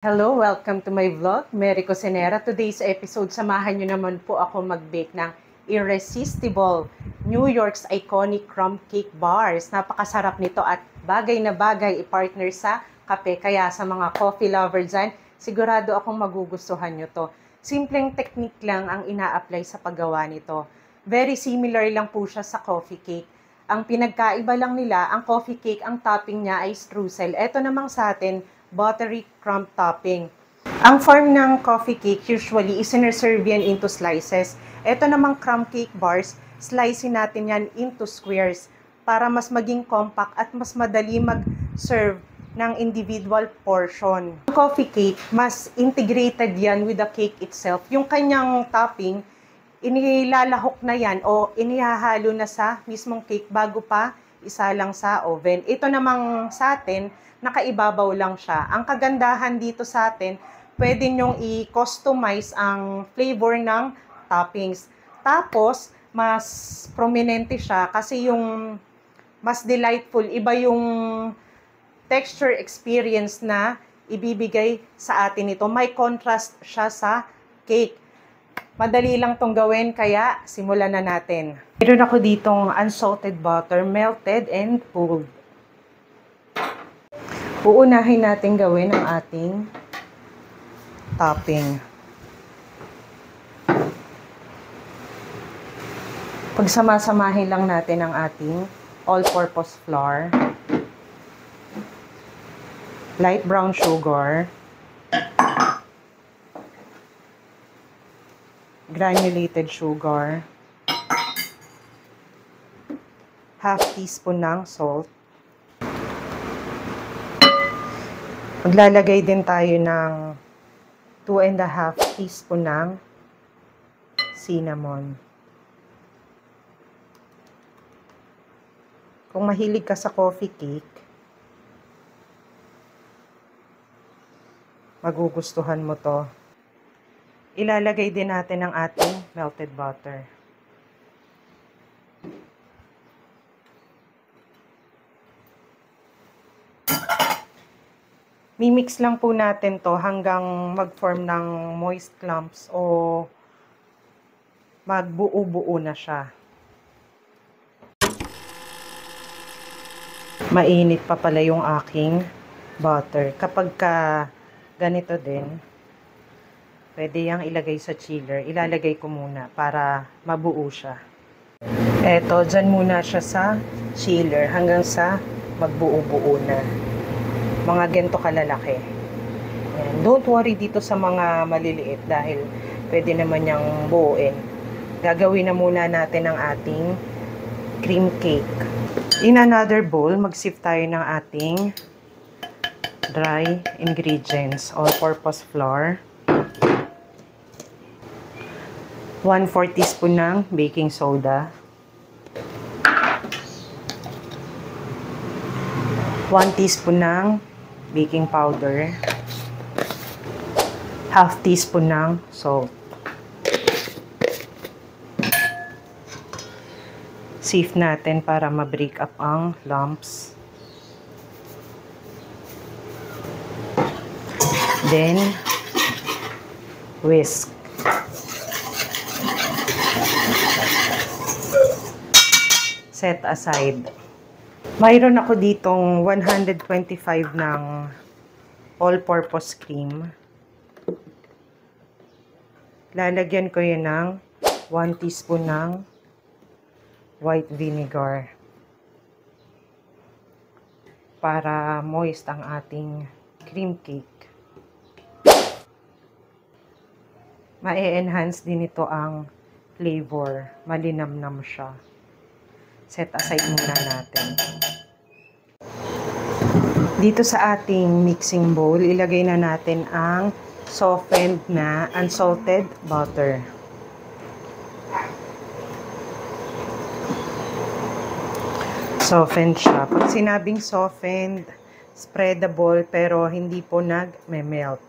Hello, welcome to my vlog, Mary Cosinera. Today's episode, samahan nyo naman po ako mag-bake ng irresistible New York's iconic crumb cake bars. Napakasarap nito at bagay na bagay i-partner sa kape. Kaya sa mga coffee lover dyan, sigurado akong magugustuhan nyo to. Simpleng technique lang ang ina-apply sa paggawa nito. Very similar lang po siya sa coffee cake. Ang pinagkaiba lang nila, ang coffee cake, ang topping niya ay streusel. Ito namang sa atin, buttery crumb topping. Ang form ng coffee cake usually isineserve yan into slices. Ito namang crumb cake bars, slicein natin yan into squares para mas maging compact at mas madali mag-serve ng individual portion. Ang coffee cake, mas integrated yan with the cake itself. Yung kanyang topping, inilalahok na yan o inihahalo na sa mismong cake bago pa isa lang sa oven. Ito namang sa atin, nakaibabaw lang siya. Ang kagandahan dito sa atin, pwede nyong i-customize ang flavor ng toppings. Tapos, mas prominente siya kasi yung mas delightful, iba yung texture experience na ibibigay sa atin ito. May contrast siya sa cake. Madali lang tong gawin, kaya simulan na natin. Meron ako ditong unsalted butter, melted and pulled. Uunahin natin gawin ang ating topping. Pagsamasamahin lang natin ang ating all-purpose flour, light brown sugar, granulated sugar, half teaspoon ng salt. Maglalagay din tayo ng 2½ teaspoon ng cinnamon. Kung mahilig ka sa coffee cake, magugustuhan mo to. Ilalagay din natin ang ating melted butter. Mimix lang po natin to hanggang mag-form ng moist clumps o magbuo-buo na siya. Mainit pa pala yung aking butter. Kapag ganito din, pwede yang ilagay sa chiller. Ilalagay ko muna para mabuo siya. Eto, dyan muna siya sa chiller hanggang sa magbuo-buo na. Mga ganito kalalaki. Ayan. Don't worry dito sa mga maliliit dahil pwede naman niyang buuin. Gagawin na muna natin ang ating cream cake. In another bowl, mag-sift tayo ng ating dry ingredients. All-purpose flour. 1/4 teaspoon ng baking soda. 1 teaspoon ng baking powder, half teaspoon ng salt. Sieve natin para ma-break up ang lumps. Then, whisk. Set aside. Mayroon ako ditong 125 ng all-purpose cream. Lalagyan ko yun ng 1 teaspoon ng white vinegar para moist ang ating cream cake. Ma-enhance din ito ang flavor. Malinamnam siya. Set aside muna natin. Dito sa ating mixing bowl, ilagay na natin ang softened na unsalted butter. Softened siya. Pag sinabing softened, spreadable pero hindi po nag-melt.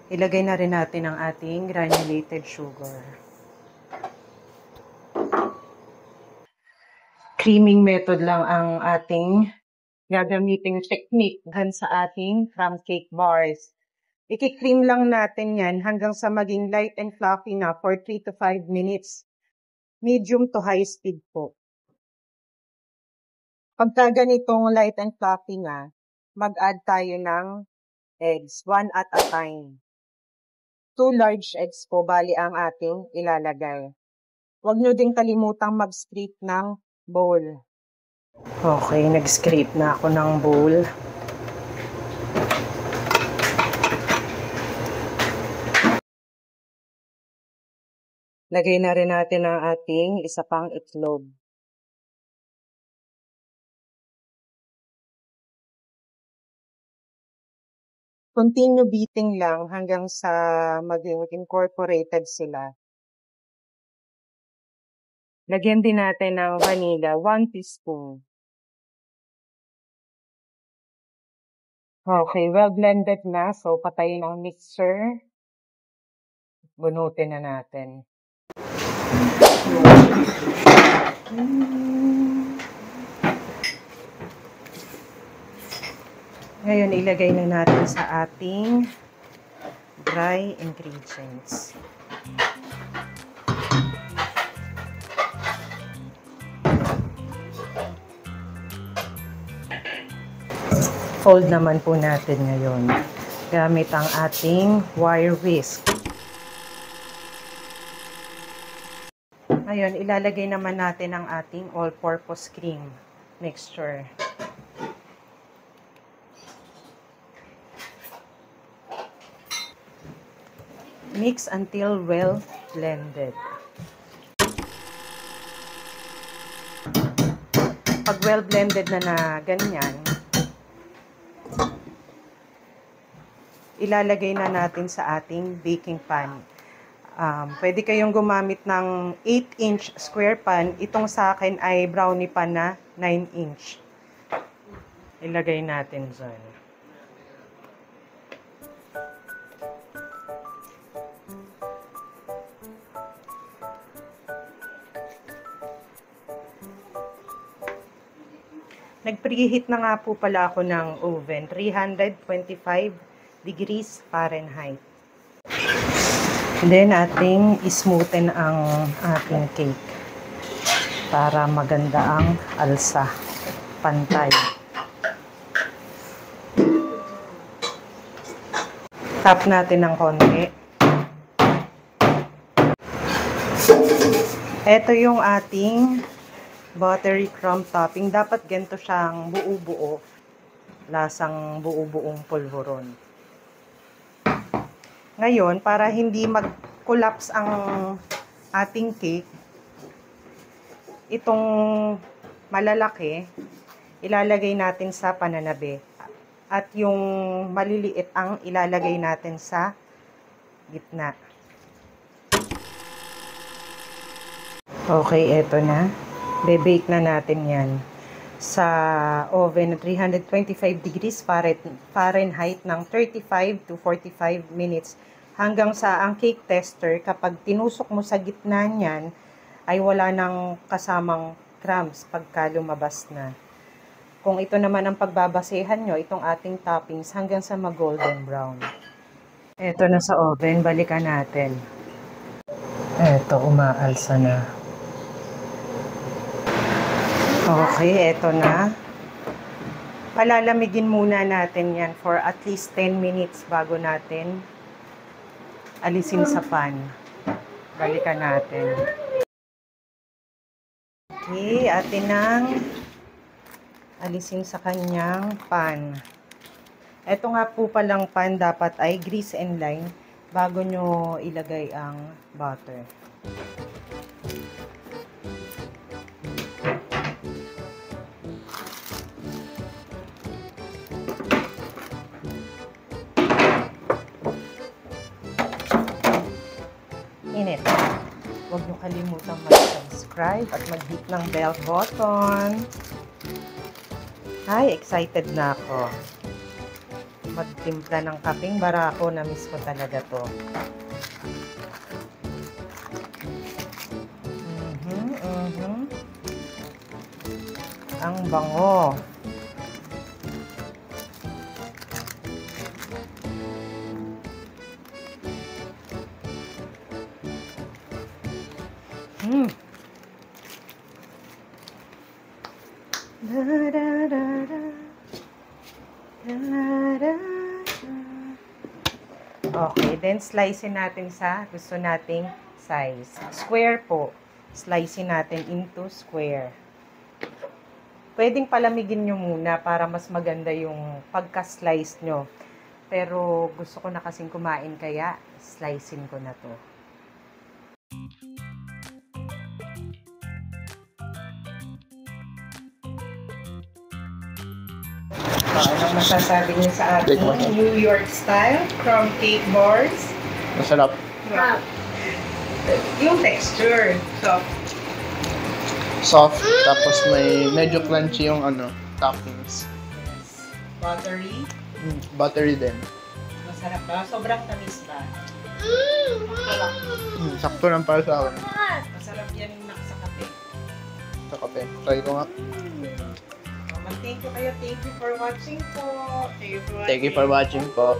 Ilagay na rin natin ang ating granulated sugar. Creaming method lang ang ating gagamitin technique dyan sa ating crumb cake bars. I-cream lang natin yan hanggang sa maging light and fluffy na for 3 to 5 minutes. Medium to high speed po. Pagka ganitong light and fluffy na, mag-add tayo ng eggs, 1 at a time. 2 large eggs po, bali ang ating ilalagay. Huwag nyo din kalimutang mag-scrape ng bowl. Okay, nag-scrape na ako ng bowl. Lagay na rin natin ang ating isa pang itlog. Continue beating lang hanggang sa maging incorporated sila. Lagyan din natin ng vanilla, 1 teaspoon. Okay, well blended na. So, patayin ang mixer. Bunutin na natin. Ngayon, ilagay na natin sa ating dry ingredients. Fold naman po natin ngayon gamit ang ating wire whisk. Ngayon, ilalagay naman natin ang ating all-purpose cream mixture. Mix until well blended. Pag well blended na ganyan, ilalagay na natin sa ating baking pan. Pwede kayong gumamit ng 8-inch square pan. Itong sa akin ay brownie pan na 9-inch. Ilagay natin dyan. Nag-preheat na nga po pala ako ng oven, 325 degrees Fahrenheit. Then, ating smoothen ang ating cake para maganda ang alsa, pantay. Tap natin ng konti. Ito yung ating buttery crumb topping. Dapat ganito siyang buo-buo. Lasang buo-buong pulveron. Ngayon, para hindi mag-collapse ang ating cake, itong malalaki, ilalagay natin sa pananabe. At yung maliliit ang ilalagay natin sa gitna. Okay, eto na. Be-bake na natin yan sa oven na 325 degrees Fahrenheit ng 35 to 45 minutes hanggang sa ang cake tester, kapag tinusok mo sa gitna niyan, ay wala nang kasamang crumbs pagka lumabas na. Kung ito naman ang pagbabasehan nyo, itong ating toppings hanggang sa mag-golden brown. Ito na sa oven, balikan natin. Ito, umaalsa na. Okay, eto na. Palalamigin muna natin yan for at least 10 minutes bago natin alisin sa pan. Balikan natin. Okay, atin nang alisin sa kanyang pan. Eto nga po palang pan dapat ay grease and lime bago nyo ilagay ang butter. Init. Huwag nyo kalimutang mag-subscribe at mag-hit ng bell button. Ay, excited na ako. Magtimpla ng kaping barako, na-miss ko talaga to. Ang bango. Mm. Da, da, da, da. Da, da, da. Okay, then slicein natin sa gusto nating size. Square po. Slicein natin into square. Pwedeng palamigin nyo muna para mas maganda yung pagka-slice nyo. Pero gusto ko na kasing kumain kaya slicein ko na to. Ano masasabi niyo sa ating New York style crumb cake bars? Masarap. Yung texture, soft. Soft, tapos may medyo crunchy yung toppings. Yes. Buttery. Buttery din. Masarap ba? Sobrang tamis ba? Masarap. Sakto lang para sa akin. Masarap yan yung sa kape. Sa kape. Try ko nga. Thank you kayo. Thank you for watching po. Thank you for watching po.